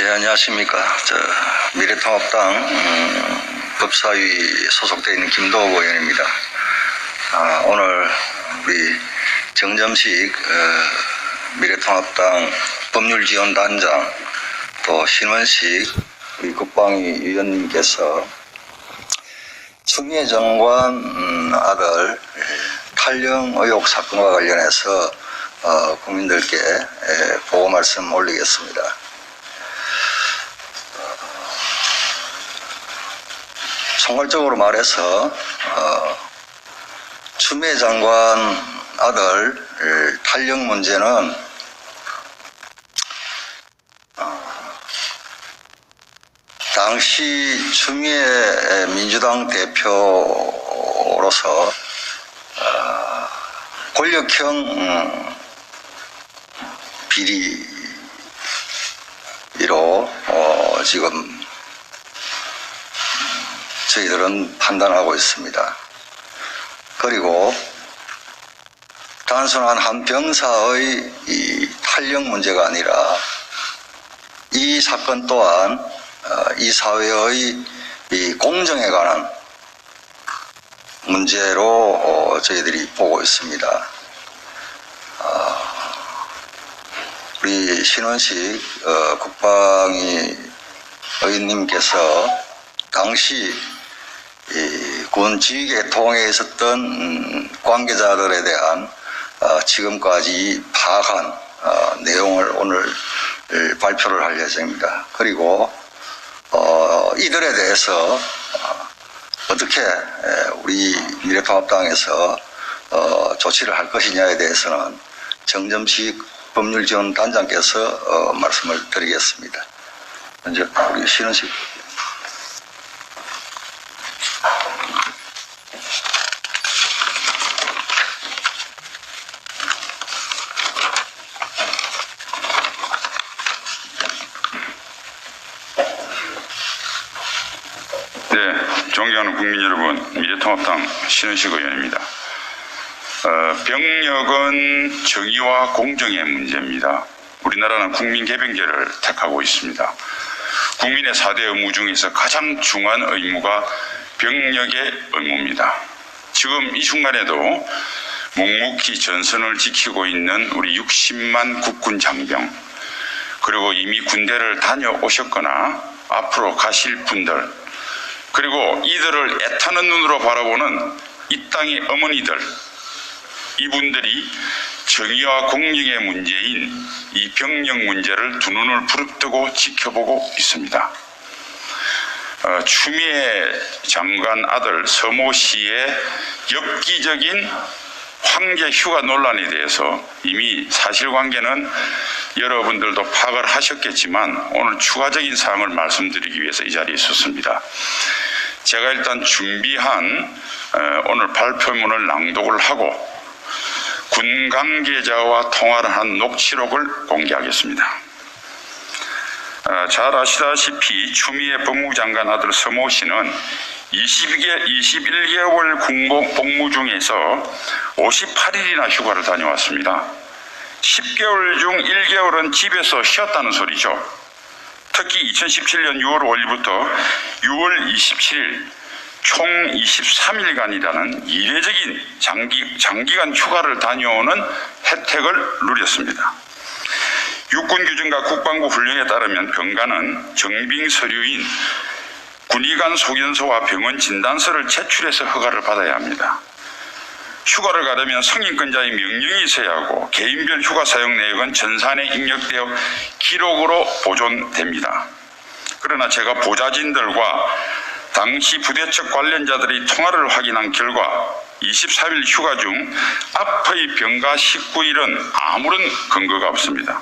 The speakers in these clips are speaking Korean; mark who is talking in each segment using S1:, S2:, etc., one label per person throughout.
S1: 네, 안녕하십니까. 미래통합당 법사위 소속되어 있는 김도욱 의원입니다. 오늘 우리 정점식 미래통합당 법률지원단장 또 신원식 우리 국방위 위원님께서 추미애 장관 아들 탈영 의혹 사건과 관련해서 국민들께 보고 말씀 올리겠습니다. 총괄적으로 말해서 추미애 장관 아들 탈영 문제는 당시 추미애 민주당 대표로서 권력형 비리로 지금 저희들은 판단하고 있습니다. 그리고 단순한 한 병사의 이 탈영 문제가 아니라 이 사건 또한 이 사회의 이 공정에 관한 문제로 저희들이 보고 있습니다. 우리 신원식 국방위 의원님께서 당시 군 지휘계통에 있었던 관계자들에 대한 지금까지 파악한 내용을 오늘 발표를 할 예정입니다. 그리고 이들에 대해서 어떻게 우리 미래통합당에서 조치를 할 것이냐에 대해서는 정점식 법률지원단장께서 말씀을 드리겠습니다. 먼저 우리 신원식.
S2: 존경하는 국민 여러분, 미래통합당 신원식 의원입니다. 병력은 정의와 공정의 문제입니다. 우리나라는 국민개병제를 택하고 있습니다. 국민의 4대 의무 중에서 가장 중요한 의무가 병력의 의무입니다. 지금 이 순간에도 묵묵히 전선을 지키고 있는 우리 60만 국군 장병, 그리고 이미 군대를 다녀오셨거나 앞으로 가실 분들, 그리고 이들을 애타는 눈으로 바라보는 이 땅의 어머니들, 이분들이 정의와 공정의 문제인 이 병력 문제를 두 눈을 부릅뜨고 지켜보고 있습니다. 추미애 장관 아들 서모 씨의 엽기적인 황제 휴가 논란에 대해서 이미 사실관계는 여러분들도 파악을 하셨겠지만 오늘 추가적인 사항을 말씀드리기 위해서 이 자리에 있었습니다. 제가 일단 준비한 오늘 발표문을 낭독을 하고 군 관계자와 통화를 한 녹취록을 공개하겠습니다. 잘 아시다시피 추미애 법무부 장관 아들 서모 씨는 21개월 군복 복무 중에서 58일이나 휴가를 다녀왔습니다. 10개월 중 1개월은 집에서 쉬었다는 소리죠. 특히 2017년 6월 5일부터 6월 27일 총 23일간이라는 이례적인 장기간 휴가를 다녀오는 혜택을 누렸습니다. 육군규정과 국방부 훈령에 따르면 병가는 정빙 서류인 군의관 소견서와 병원 진단서를 제출해서 허가를 받아야 합니다. 휴가를 가려면 승인권자의 명령이 있어야 하고 개인별 휴가 사용 내역은 전산에 입력되어 기록으로 보존됩니다. 그러나 제가 보좌진들과 당시 부대 측 관련자들이 통화를 확인한 결과 23일 휴가 중 앞의 병가 19일은 아무런 근거가 없습니다.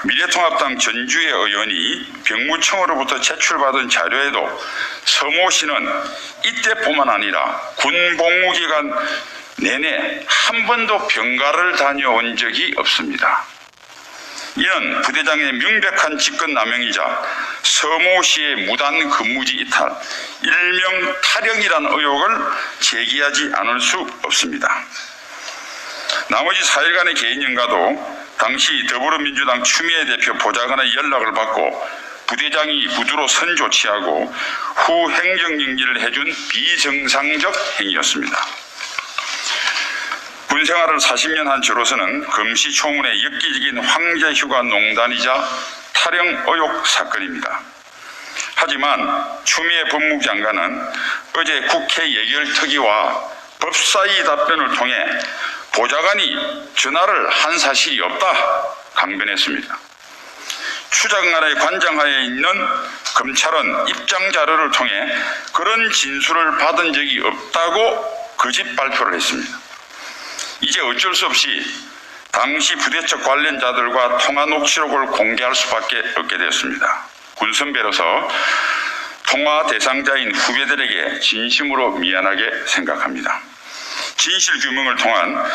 S2: 미래통합당 전주의 의원이 병무청으로부터 제출받은 자료에도 서모 씨는 이때뿐만 아니라 군 복무기간 내내 한 번도 병가를 다녀온 적이 없습니다. 이는 부대장의 명백한 직권남용이자 서모 씨의 무단 근무지 이탈, 일명 탈영이라는 의혹을 제기하지 않을 수 없습니다. 나머지 4일간의 개인 연가도 당시 더불어민주당 추미애 대표 보좌관의 연락을 받고 부대장이 구두로 선 조치하고 후 행정정지를 해준 비정상적 행위였습니다. 군생활을 40년 한 저로서는 금시초문의 엽기적인 황제휴가 농단이자 탈영 의혹 사건입니다. 하지만 추미애 법무부 장관은 어제 국회 예결특위와 법사위 답변을 통해 보좌관이 전화를 한 사실이 없다 강변했습니다. 추장관의 관장하에 있는 검찰은 입장 자료를 통해 그런 진술을 받은 적이 없다고 거짓 발표를 했습니다. 이제 어쩔 수 없이 당시 부대적 관련자들과 통화 녹취록을 공개할 수밖에 없게 되었습니다. 군선배로서 통화 대상자인 후배들에게 진심으로 미안하게 생각합니다. 진실 규명을 통한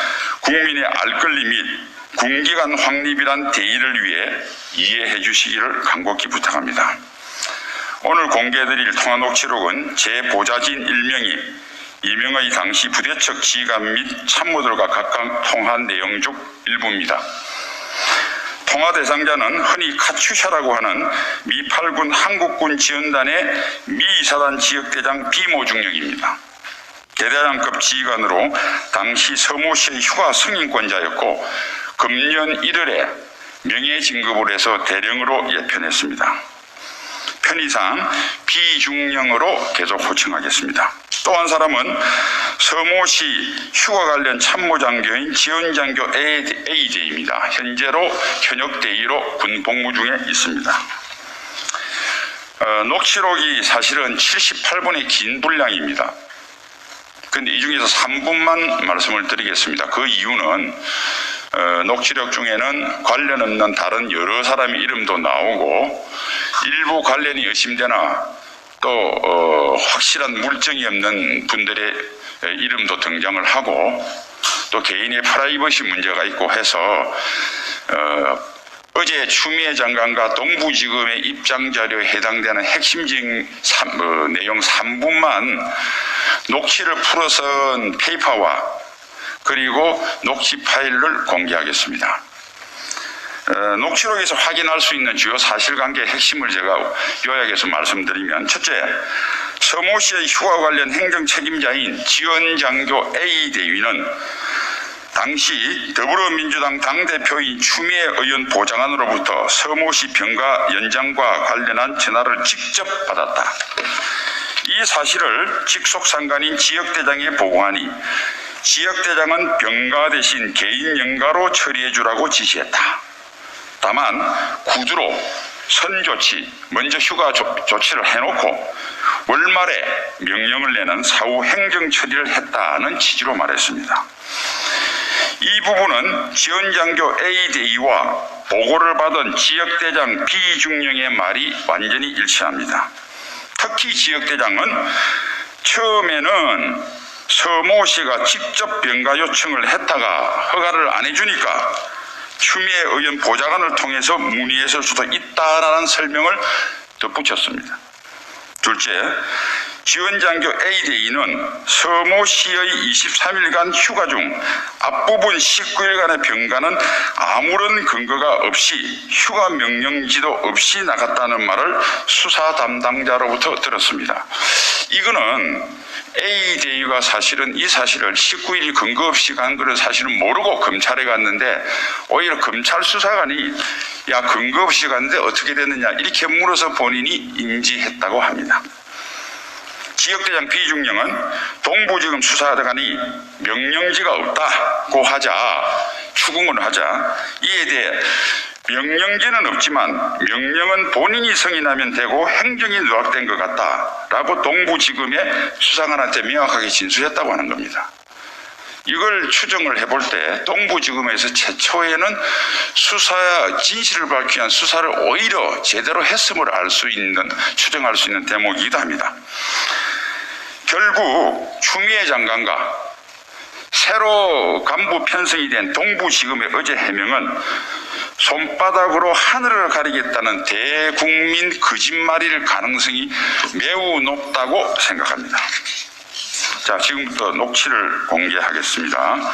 S2: 국민의 알 권리 및 군기관 확립이란 대의를 위해 이해해 주시기를 간곡히 부탁합니다. 오늘 공개해드릴 통화 녹취록은 제 보좌진 1명이 이명의 당시 부대척 지휘관 및 참모들과 각각 통화한 내용 중 일부입니다. 통화 대상자는 흔히 카츄샤라고 하는 미 8군 한국군 지원단의 미 이사단 지역대장 비모중령입니다. 대대장급 지휘관으로 당시 서모시의 휴가 승인권자였고 금년 1월에 명예진급을 해서 대령으로 예편했습니다. 편의상 비중령으로 계속 호칭하겠습니다. 또 한 사람은 서모시 휴가 관련 참모장교인 지원장교 AJ입니다. 현재로 현역 대위로 군 복무 중에 있습니다. 녹취록이 사실은 78분의 긴 분량입니다. 그런데 이 중에서 3분만 말씀을 드리겠습니다. 그 이유는 녹취록 중에는 관련 없는 다른 여러 사람의 이름도 나오고 일부 관련이 의심되나 또 확실한 물증이 없는 분들의 이름도 등장을 하고 또 개인의 프라이버시 문제가 있고 해서 어제 추미애 장관과 동부지검의 입장자료에 해당되는 핵심적인 내용 3분만 녹취를 풀어선 페이퍼와 그리고 녹취 파일을 공개하겠습니다. 녹취록에서 확인할 수 있는 주요 사실관계의 핵심을 제가 요약해서 말씀드리면, 첫째, 서모시의 휴가 관련 행정 책임자인 지원장교 A 대위는 당시 더불어민주당 당대표인 추미애 의원 보좌관으로부터 서모시 병가 연장과 관련한 전화를 직접 받았다. 이 사실을 직속상관인 지역대장에 보고하니 지역대장은 병가 대신 개인 연가로 처리해 주라고 지시했다. 다만 구두로 선조치, 먼저 휴가 조치를 해놓고 월말에 명령을 내는 사후 행정 처리를 했다는 취지로 말했습니다. 이 부분은 지원장교 A대위와 보고를 받은 지역대장 B중령의 말이 완전히 일치합니다. 특히 지역대장은 처음에는 서모 씨가 직접 병가 요청을 했다가 허가를 안 해주니까 추미애 의원 보좌관을 통해서 문의했을 수도 있다라는 설명을 덧붙였습니다. 둘째, 지원장교 A대위는 서모 씨의 23일간 휴가 중 앞부분 19일간의 병가는 아무런 근거가 없이 휴가 명령지도 없이 나갔다는 말을 수사 담당자로부터 들었습니다. 이거는 A대위가 사실은 이 사실을 19일이 근거 없이 간 거를 사실은 모르고 검찰에 갔는데 오히려 검찰 수사관이 야 근거 없이 갔는데 어떻게 됐느냐 이렇게 물어서 본인이 인지했다고 합니다. 지역대장 B중령은 동부지검 수사관이 명령지가 없다고 하자 추궁을 하자 이에 대해 명령지는 없지만 명령은 본인이 승인하면 되고 행정이 누락된 것 같다라고 동부지검의 수사관한테 명확하게 진술했다고 하는 겁니다. 이걸 추정을 해볼 때 동부지검에서 최초에는 수사 진실을 밝히기 위한 수사를 오히려 제대로 했음을 알 수 있는 추정할 수 있는 대목이기도 합니다. 결국 추미애 장관과 새로 간부 편성이 된 동부지검의 어제 해명은 손바닥으로 하늘을 가리겠다는 대국민 거짓말일 가능성이 매우 높다고 생각합니다. 자, 지금부터 녹취를 공개하겠습니다.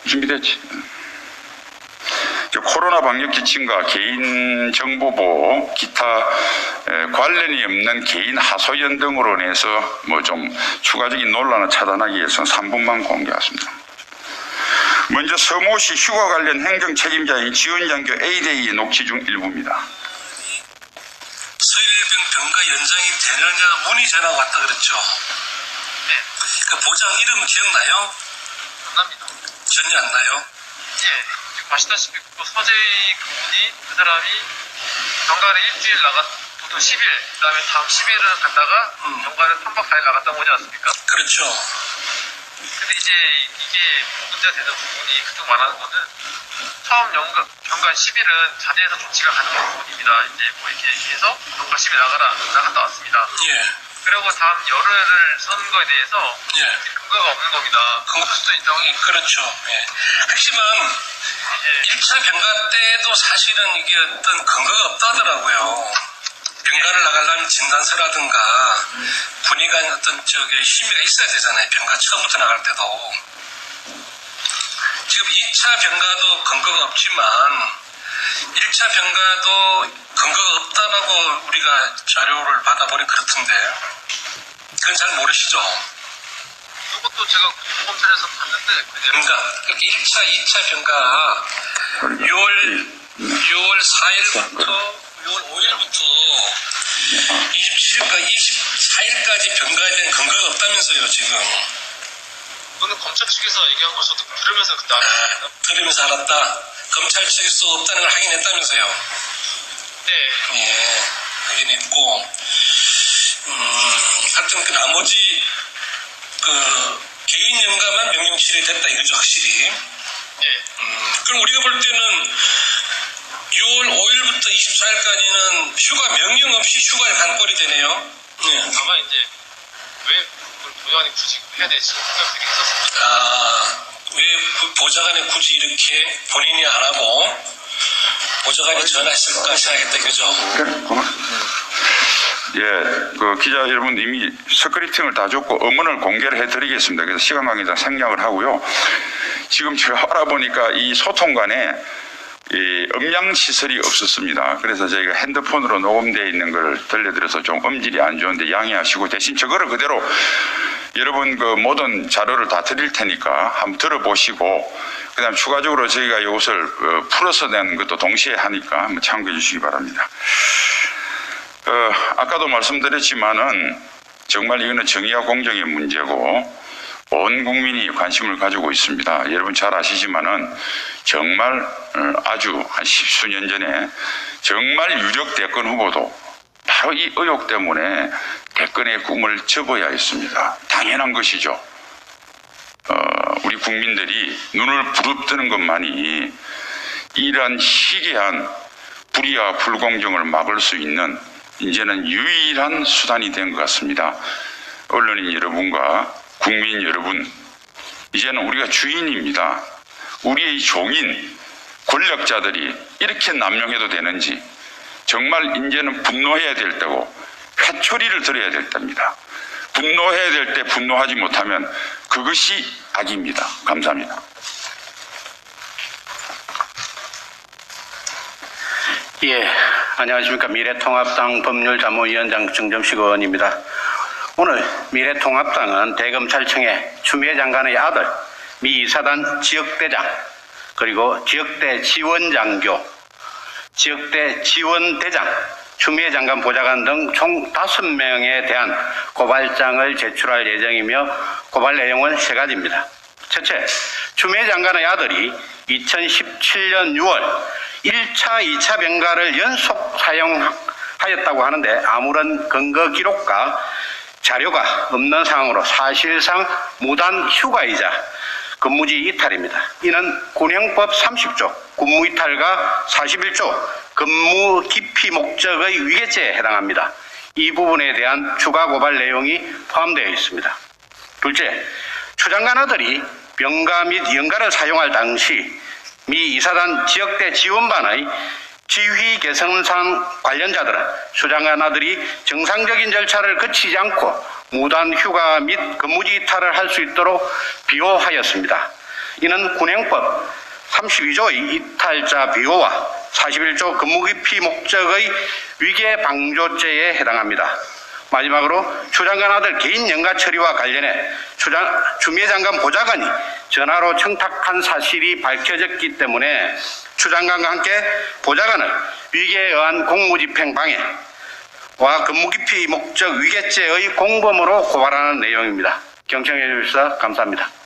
S2: 준비됐지? 코로나 방역 지침과 개인정보보호, 기타 관련이 없는 개인 하소연 등으로 인해서 뭐 좀 추가적인 논란을 차단하기 위해서 3분만 공개하겠습니다. 먼저 서모시 휴가 관련 행정 책임자인 지원장교 A대의 녹취 중 일부입니다.
S3: 서일병 병가 연장이 되느냐 문의 전화가 왔다 그랬죠. 네. 그 보장 이름 기억나요?
S4: 안 납니다.
S3: 전혀 안 나요?
S4: 예. 지금 아시다시피 그 서재의 그분이 그 사람이 병가를 일주일 보통 10일, 그 다음에 다음 10일을 갔다가 병가를 3박 4일 나갔다 오지 않습니까?
S3: 그렇죠.
S4: 근데 이제 이게 문제가 되는 부분이 그쪽 말하는 거는 처음 병가 10일은 자대에서 조치가 가능한 부분입니다. 이제 뭐 이렇게 해서 병가 10일 나갔다 왔습니다.
S3: 예.
S4: 그리고 다음 열흘을 서는 거에 대해서
S3: 예.
S4: 근거가 없는 겁니다. 근거일 수도 있다고.
S3: 그렇죠. 예. 핵심은 1차 병가 때도 사실은 이게 어떤 근거가 없다더라고요. 병가를 나가려면 진단서라든가 군의 간 어떤 심의가 있어야 되잖아요. 병가 처음부터 나갈 때도. 지금 2차 병가도 근거가 없지만 1차 병가도 근거가 없다라고 우리가 자료를 받아보니 그렇던데 그건 잘 모르시죠?
S4: 이것도 제가 검찰에서 봤는데
S3: 그러니까 1차, 2차 병가 6월 4일부터 6월 5일부터 24일까지 병가에 대한 근거가 없다면서요 지금.
S4: 이거는 검찰 측에서 얘기한 거 저도 들으면서 그때 알았습니다.
S3: 들으면서 알았다. 검찰 측에서 없다는 걸 확인했다면서요.
S4: 네.
S3: 예, 확인했고 하여튼 그 나머지 개인 연가만 명령 실시됐다 이거죠 확실히.
S4: 예.
S3: 그럼 우리가 볼 때는 6월 5일부터 24일까지는 휴가 명령 없이 휴가를 간 꼴이 되네요. 네.
S4: 다만 이제 왜 그걸 보좌관이 굳이 해야 되지 생각들이 있었습니다.
S3: 왜 보좌관이 굳이 이렇게 본인이 안 하고 보좌관이 전화했을까 생각했다 이거죠.
S2: 예, 그 기자 여러분 이미 스크립팅을 다 줬고 음원을 공개를 해드리겠습니다. 그래서 시간 관계상 생략을 하고요. 지금 제가 알아보니까 이 소통 간에 이 음량 시설이 없었습니다. 그래서 저희가 핸드폰으로 녹음되어 있는 걸 들려드려서 좀 음질이 안 좋은데 양해하시고 대신 저거를 그대로 여러분 그 모든 자료를 다 드릴 테니까 한번 들어보시고 그다음 추가적으로 저희가 이것을 풀어서 낸 것도 동시에 하니까 한번 참고해 주시기 바랍니다. 아까도 말씀드렸지만은 정말 이거는 정의와 공정의 문제고 온 국민이 관심을 가지고 있습니다. 여러분 잘 아시지만은 정말 아주 한 십수년 전에 정말 유력 대권 후보도 바로 이 의혹 때문에 대권의 꿈을 접어야 했습니다. 당연한 것이죠. 우리 국민들이 눈을 부릅뜨는 것만이 이러한 희귀한 불의와 불공정을 막을 수 있는 이제는 유일한 수단이 된 것 같습니다. 언론인 여러분과 국민 여러분, 이제는 우리가 주인입니다. 우리의 종인 권력자들이 이렇게 남용해도 되는지 정말 이제는 분노해야 될 때고 회초리를 들어야 될 때입니다. 분노해야 될 때 분노하지 못하면 그것이 악입니다. 감사합니다.
S5: 예, 안녕하십니까. 미래통합당 법률자문위원장 정점식 의원입니다. 오늘 미래통합당은 대검찰청의 추미애 장관의 아들, 미 이사단 지역대장, 그리고 지역대 지원장교, 지역대 지원대장, 추미애 장관 보좌관 등 총 5명에 대한 고발장을 제출할 예정이며 고발 내용은 3가지입니다. 첫째, 추미애 장관의 아들이 2017년 6월 1차, 2차 병가를 연속 사용하였다고 하는데 아무런 근거 기록과 자료가 없는 상황으로 사실상 무단 휴가이자 근무지 이탈입니다. 이는 군형법 30조 근무 이탈과 41조 근무 기피 목적의 위계죄에 해당합니다. 이 부분에 대한 추가 고발 내용이 포함되어 있습니다. 둘째, 추 장관 아들이 병가 및 연가를 사용할 당시 미 이사단 지역대 지원반의 지휘 개선상 관련자들은 추 장관 아들이 정상적인 절차를 거치지 않고 무단 휴가 및 근무지 이탈을 할 수 있도록 비호하였습니다. 이는 군형법 32조의 이탈자 비호와 41조 근무기피 목적의 위계 방조죄에 해당합니다. 마지막으로 추 장관 아들 개인 연가 처리와 관련해 추미애 장관 보좌관이 전화로 청탁한 사실이 밝혀졌기 때문에 추 장관과 함께 보좌관을 위계에 의한 공무집행 방해와 근무기피 목적 위계죄의 공범으로 고발하는 내용입니다. 경청해 주셔서 감사합니다.